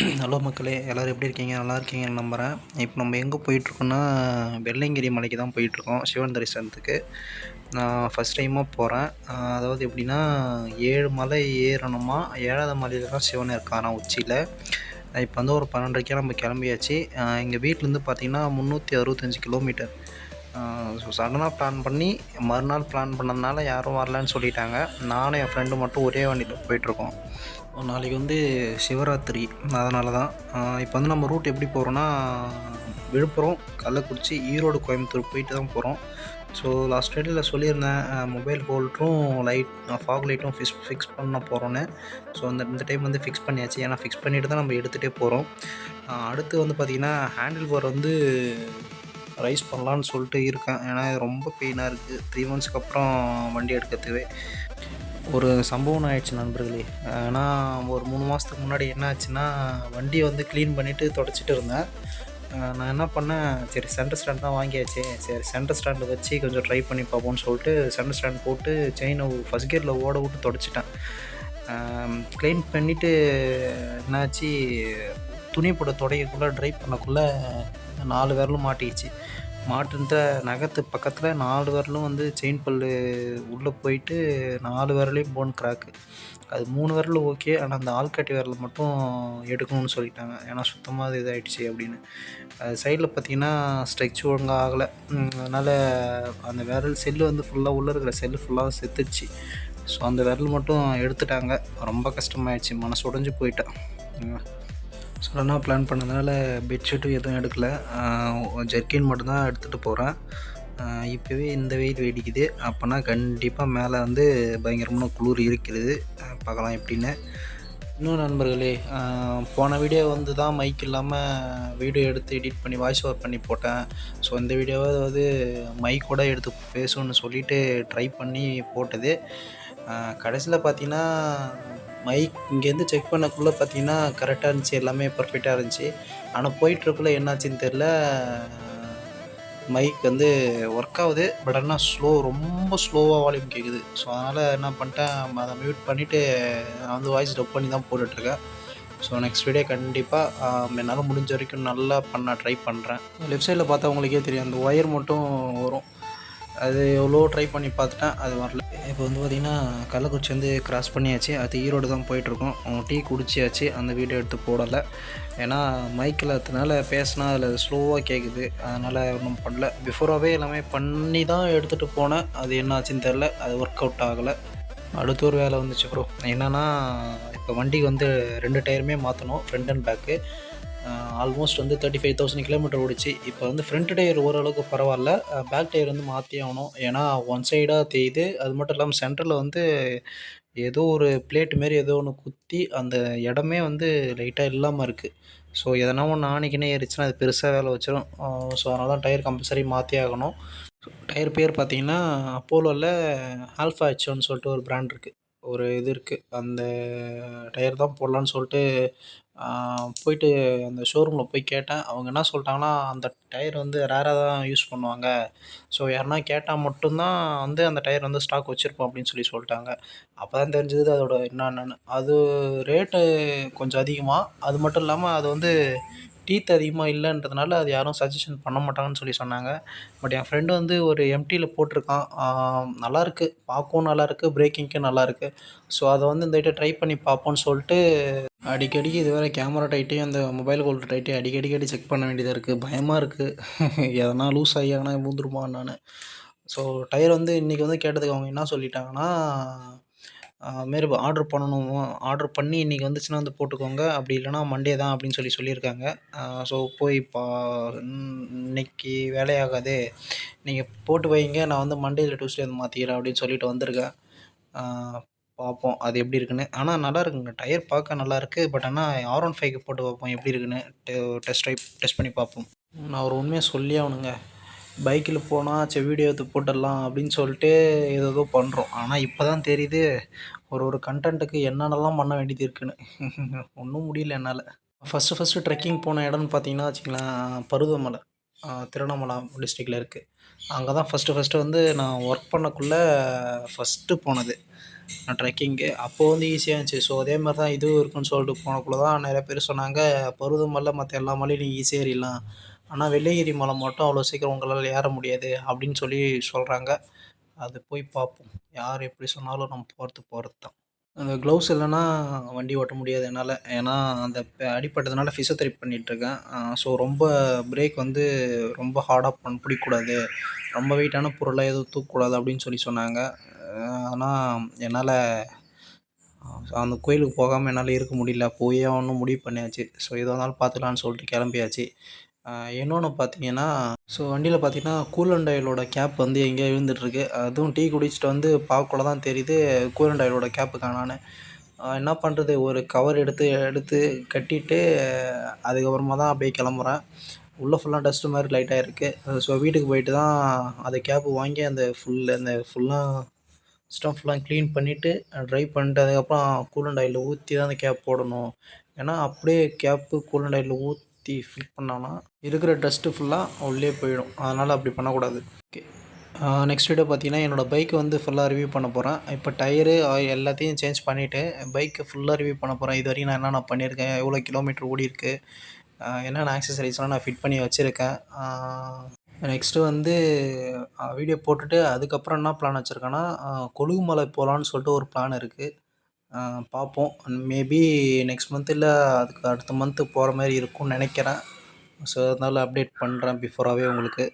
Hello மக்களே, எல்லோரும் எப்படி இருக்கீங்க? நல்லா இருக்கீங்கன்னு நம்புகிறேன். இப்போ நம்ம எங்கே போயிட்டுருக்கோன்னா, வெள்ளையங்கிரி மலைக்கு தான் போயிட்டுருக்கோம், சிவன் தரிசனத்துக்கு. நான் ஃபஸ்ட் டைமாக போகிறேன். அதாவது எப்படின்னா, 7 மலை ஏறணுமா, 7வது மலையில தான் சிவன் இருக்காராம் உச்சியில. இப்போ வந்து ஒரு 12:30க்கே நம்ம கிளம்பியாச்சு. எங்கள் வீட்டிலேருந்து பார்த்தீங்கன்னா 365 கிலோமீட்டர். ஸோ சடனாக பிளான் பண்ணி மறுநாள் பிளான் பண்ணதுனால யாரும் வரலன்னு சொல்லிட்டாங்க. நானும் என் ஃப்ரெண்டு மட்டும் ஒரே வண்டியில் போயிட்டுருக்கோம். நாளைக்கு வந்து சிவராத்திரி, அதனால தான். இப்போ வந்து நம்ம ரூட் எப்படி போகிறோன்னா, விழுப்புரம், கள்ளக்குறிச்சி, ஈரோடு, கோயம்புத்தூர் போயிட்டு தான் போகிறோம். ஸோ லாஸ்ட் ரைடில் சொல்லியிருந்தேன், மொபைல் ஹோல்டரும் ஃபாக் லைட்டும் ஃபிக்ஸ் பண்ண போகிறோன்னு. ஸோ இந்த டைம் வந்து ஃபிக்ஸ் பண்ணியாச்சு. ஏன்னா ஃபிக்ஸ் பண்ணிவிட்டு தான் நம்ம எடுத்துகிட்டே போகிறோம். அடுத்து வந்து பார்த்திங்கன்னா, ஹேண்டில் பார் வந்து ரைஸ் பண்ணலான்னு சொல்லிட்டு இருக்கேன். ஏன்னா இது ரொம்ப பெயினாக இருக்குது. 3 மந்த்ஸ்க்கு அப்புறம் வண்டி எடுக்கிறதுவே ஒரு சம்பவம் ஆயிடுச்சு நண்பர்களே. ஏன்னா ஒரு 3 மாதத்துக்கு முன்னாடி என்ன ஆச்சுன்னா, வண்டியை வந்து க்ளீன் பண்ணிவிட்டு தொடச்சிட்டு இருந்தேன். நான் என்ன பண்ணேன், சரி சென்டர் ஸ்டாண்ட் தான் வாங்கியாச்சு, சரி சென்டர் ஸ்டாண்டு வச்சு கொஞ்சம் ட்ரை பண்ணி பார்ப்போம்னு சொல்லிட்டு சென்டர் ஸ்டாண்ட் போட்டு செயினை ஃபஸ்ட் கியரில் ஓட விட்டு தொடச்சிட்டேன். க்ளீன் பண்ணிவிட்டு என்னாச்சு, துணி போட துடைக்கக்குள்ளே ட்ரை பண்ணக்குள்ளே 4 விரலும் மாட்டிக்கிச்சு. மாட்டுன்ற நகத்து பக்கத்தில் 4 விரலும் வந்து செயின் பல்லு உள்ளே போயிட்டு 4 விரலையும் போன் கிராக்கு. அது 3 விரல் ஓகே. ஆனால் அந்த ஆள்காட்டி விரல் மட்டும் எடுக்கணும்னு சொல்லிட்டாங்க. ஏன்னா சுத்தமாக அது இதாகிடுச்சு அப்படின்னு. அது சைடில் பார்த்திங்கன்னா ஸ்ட்ரெச் ஒழுங்காக ஆகலை. அதனால் அந்த விரல் செல்லு வந்து ஃபுல்லாக உள்ளே இருக்கிற செல்லு ஃபுல்லாக செத்துடுச்சு. ஸோ அந்த விரல் மட்டும் எடுத்துட்டாங்க. ரொம்ப கஷ்டமாயிடுச்சு, மனசு உடைஞ்சு போயிட்டேன். சடனாக பிளான் பண்ணதுனால பெட்ஷீட்டும் எதுவும் எடுக்கலை. ஜெர்கின் மட்டும்தான் எடுத்துகிட்டு போகிறேன். இப்போவே இந்த வெயில் வெடிக்குது, அப்போனா கண்டிப்பாக மேலே வந்து பயங்கரமான குளிர் இருக்கிறது. பார்க்கலாம் எப்படின்னு. இன்னும் நண்பர்களே, போன வீடியோ வந்து தான் மைக் இல்லாமல் வீடியோ எடுத்து எடிட் பண்ணி வாய்ஸ் ஓவர் பண்ணி போட்டேன். ஸோ இந்த வீடியோவாவது மைக்கோட எடுத்து பேசணுன்னு சொல்லிவிட்டு ட்ரை பண்ணி போட்டது. கடைசியில் பார்த்தீங்கன்னா, மைக் இங்கேருந்து செக் பண்ணக்குள்ளே பார்த்தீங்கன்னா கரெக்டாக இருந்துச்சு, எல்லாமே பர்ஃபெக்டாக இருந்துச்சு. ஆனால் போயிட்டுருக்குள்ளே என்னாச்சுன்னு தெரில, மைக் வந்து ஒர்க் ஆகுது, பட் ஆனால் ரொம்ப ஸ்லோவாக வால்யூம் கேட்குது. ஸோ அதனால் என்ன பண்ணிட்டேன், அதை மியூட் பண்ணிவிட்டு நான் வந்து வாய்ஸ் டப் பண்ணி தான் போட்டுட்ருக்கேன். ஸோ நெக்ஸ்ட் வீடியோ கண்டிப்பாக என்னால் முடிஞ்ச வரைக்கும் நல்லா பண்ண ட்ரை பண்ணுறேன். லெஃப்ட் சைடில் பார்த்தா உங்களுக்கே தெரியும், அந்த ஒயர் மட்டும் வரும். அது எவ்வளோ ட்ரை பண்ணி பார்த்துட்டேன், அது வரல. இப்போ வந்து பார்த்திங்கன்னா கள்ளக்குறிச்சி வந்து கிராஸ் பண்ணியாச்சு. அது ஈரோடு தான் போயிட்டுருக்கோம். டீ குடிச்சியாச்சு, அந்த வீடியோ எடுத்து போடலை. ஏன்னா மைக்கில் அதனால பேசினா அதில் ஸ்லோவாக கேட்குது, அதனால் ஒன்றும் பண்ணல. பிஃபோராகவே எல்லாமே பண்ணி தான் எடுத்துகிட்டு போனேன். அது என்ன ஆச்சுன்னு தெரில, அது ஒர்க் அவுட் ஆகலை. அடுத்த ஒரு வேலை வந்துச்சு ப்ரோ. என்னென்னா, இப்போ வண்டிக்கு வந்து 2 டயருமே மாற்றணும், ஃப்ரண்ட் அண்ட் பேக்கு. ஆல்மோஸ்ட் வந்து 35,000 கிலோமீட்டர் ஓடிச்சு. இப்போ வந்து ஃப்ரண்ட் டயர் ஓரளவுக்கு பரவாயில்ல, பேக் டயர் வந்து மாற்றி ஆகணும். ஏன்னா ஒன் சைடாக தேயுது. அது மட்டும் இல்லாமல் சென்டரில் வந்து ஏதோ ஒரு பிளேட் மாரி ஏதோ ஒன்று குத்தி அந்த இடமே வந்து லைட்டாக இல்லாமல் இருக்குது. ஸோ எதனா ஒன்று ஆணிக்குன்னே ஏறிச்சுன்னா அது பெருசாக வேலை வச்சிடும். ஸோ அதனால தான் டயர் கம்பல்சரி மாற்றி ஆகணும். டயர் பேர் பார்த்தீங்கன்னா, அப்போலோவில் ஆல்ஃபா ஹெச்1 சொல்லிட்டு ஒரு பிராண்ட் இருக்குது, ஒரு இது இருக்குது. அந்த டயர் தான் போடலான்னு சொல்லிட்டு போயிட்டு அந்த ஷோரூமில் போய் கேட்டேன். அவங்க என்ன சொல்லிட்டாங்கன்னா, அந்த டயர் வந்து ரேராக தான் யூஸ் பண்ணுவாங்க. ஸோ யாருன்னா கேட்டால் மட்டும்தான் வந்து அந்த டயர் வந்து ஸ்டாக் வச்சுருப்போம் அப்படின்னு சொல்லிட்டாங்க. அப்போ தான் தெரிஞ்சது அதோட என்னென்னு. அது ரேட்டு கொஞ்சம் அதிகமாக, அது மட்டும் இல்லாமல் அது வந்து டீத் அதிகமாக இல்லைன்றதுனால அது யாரும் சஜஷன் பண்ண மாட்டாங்கன்னு சொன்னாங்க. பட் என் ஃப்ரெண்டு வந்து ஒரு எம்டியில் போட்டிருக்கான். நல்லாயிருக்கு, பார்க்கவும் நல்லாயிருக்கு, பிரேக்கிங்க்கும் நல்லாயிருக்கு. ஸோ அதை வந்து இந்த ட்ரை பண்ணி பார்ப்போன்னு சொல்லிட்டு அடிக்கடிக்கு இது வேறு கேமரா டைட்டையும் அந்த மொபைல் ஹோல்டர் டைட்டையும் அடிக்கடி செக் பண்ண வேண்டியதாக இருக்குது. பயமாக இருக்குது, எதனா லூஸ் ஆகி எதனா விழுந்துருமா என்னான்னு. ஸோ டயர் வந்து இன்றைக்கி வந்து கேட்டதுக்கு அவங்க என்ன சொல்லிட்டாங்கன்னா, அதுமாரி ஆர்டர் பண்ணணும், ஆர்டர் பண்ணி இன்றைக்கி வந்துச்சுன்னா வந்து போட்டுக்கோங்க, அப்படி இல்லைனா மண்டே தான் அப்படின்னு சொல்லியிருக்காங்க. ஸோ போய் இன்னைக்கு வேலையாகாது, நீங்கள் போட்டு வைங்க, நான் வந்து மண்டே இல்லை டியூஸ்டே வந்து மாற்றிக்கிறேன் அப்படின்னு சொல்லிட்டு வந்திருக்கேன். பார்ப்போம் அது எப்படி இருக்குன்னு. ஆனால் நல்லா இருக்குங்க, டயர் பார்க்க நல்லாயிருக்கு. பட் ஆனால் R15க்கு போட்டு பார்ப்போம் எப்படி இருக்குன்னு, டெஸ்ட் பண்ணி பார்ப்போம். நான் ஒரு உண்மையை சொல்லி ஆகணுங்க. பைக்கில் போனால் சரி வீடியோ எடுத்து போட்டுடலாம் அப்படின்னு சொல்லிட்டு ஏதோ பண்ணுறோம். ஆனால் இப்போ தான் தெரியுது ஒரு கண்டென்ட்டுக்கு என்னென்னலாம் பண்ண வேண்டியது இருக்குன்னு. ஒன்றும் முடியல என்னால். ஃபஸ்ட்டு ட்ரெக்கிங் போன இடம்னு பார்த்தீங்கன்னா வச்சுங்களேன், பருவதமலை, திருவண்ணாமலை டிஸ்ட்ரிக்டில் இருக்குது. அங்கே தான் ஃபஸ்ட்டு வந்து நான் ஒர்க் பண்ணக்குள்ளே ஃபஸ்ட்டு போனது. ட்ரெக்கிங்கு. அப்போது வந்து ஈஸியாக இருந்துச்சு. ஸோ அதே மாதிரி தான் இதுவும் இருக்குன்னு சொல்லிட்டு போனக்குள்ள தான் நிறைய பேர் சொன்னாங்க, பருவதமலை மற்ற எல்லா மலையும் நீங்கள் ஈஸியாக ஏறிடலாம். ஆனால் வெள்ளையகிரி மலை மட்டும் அவ்வளோ சீக்கிரம் உங்களால் ஏற முடியாது அப்படின்னு சொல்லி சொல்கிறாங்க. அது போய் பார்ப்போம். யார் எப்படி சொன்னாலும் நம்ம போகிறது தான். அந்த க்ளவுஸ் இல்லைன்னா வண்டி ஓட்ட முடியாது என்னால். ஏன்னா அந்த அடிபட்டதுனால ஃபிசியோதெரப்பி பண்ணிகிட்ருக்கேன். ஸோ ரொம்ப பிரேக் வந்து ரொம்ப ஹார்டாக பிடிக்கக்கூடாது, ரொம்ப வெயிட்டான பொருளாக எதுவும் தூக்கக்கூடாது அப்படின்னு சொல்லி சொன்னாங்க. ஆனால் என்னால் அந்த கோயிலுக்கு போகாமல் என்னால் இருக்க முடியல. போயே ஆகணும்னு முடிவு பண்ணியாச்சு. ஸோ எதுவாக இருந்தாலும் பார்த்துக்கலான்னு சொல்லிட்டு கிளம்பியாச்சு. இன்னொன்று பார்த்தீங்கன்னா, ஸோ வண்டியில் பார்த்தீங்கன்னா, கூலண்ட் ஆயிலோட கேப் வந்து எங்கேயோ விழுந்துட்டுருக்கு. அதுவும் டீ குடிச்சிட்டு வந்து பார்க்கக்குள்ள தான் தெரியுது கூலண்ட் ஆயிலோட கேப்பு காணோன்னு. என்ன பண்ணுறது, ஒரு கவர் எடுத்து எடுத்து கட்டிட்டு அதுக்கப்புறமா தான் அப்படியே கிளம்புறேன். உள்ளே ஃபுல்லாக டஸ்ட்டு மாதிரி லைட்டாக இருக்குது. ஸோ வீட்டுக்கு போயிட்டு தான் அந்த கேப்பு வாங்கி அந்த ஃபுல்லாக சிஸ்டம் ஃபுல்லாக க்ளீன் பண்ணிவிட்டு ட்ரை பண்ணிட்டு அதுக்கப்புறம் கூலண்ட் ஆயிலில் ஊற்றி தான் அந்த கேப் போடணும். ஏன்னா அப்படியே கேப்பு கூலண்ட் ஆயிலில் ஊற்றி ஃபிட் பண்ணோன்னா இருக்கிற டஸ்ட்டு ஃபுல்லாக உள்ளே போயிடும். அதனால் அப்படி பண்ணக்கூடாது. ஓகே. நெக்ஸ்ட் வீடியோ பார்த்தீங்கன்னா, என்னோடய பைக்கை வந்து ஃபுல்லாக ரிவ்யூ பண்ண போகிறேன். இப்போ டயரு எல்லாத்தையும் சேஞ்ச் பண்ணிவிட்டு பைக்கை ஃபுல்லாக ரிவ்யூ பண்ண போகிறேன். இது வரைக்கும் நான் என்னென்ன பண்ணியிருக்கேன், எவ்வளோ கிலோமீட்டர் ஓடிருக்கு, என்னென்ன ஆக்சசரிஸ்லாம் நான் ஃபிட் பண்ணி வச்சுருக்கேன். நெக்ஸ்ட்டு வந்து வீடியோ போட்டுட்டு அதுக்கப்புறம் என்ன பிளான் வச்சுருக்கேன்னா, கொழுகுமலை போகலான்னு சொல்லிட்டு ஒரு பிளான் இருக்குது. பார்ப்போம். மேபி நெக்ஸ்ட் மந்த் இல்லை அதுக்கு அடுத்த மந்த்து போகிற மாதிரி இருக்கும்னு நினைக்கிறேன். ஸோ அதனால் அப்டேட் பண்ணுறேன் பிஃபோராகவே உங்களுக்கு.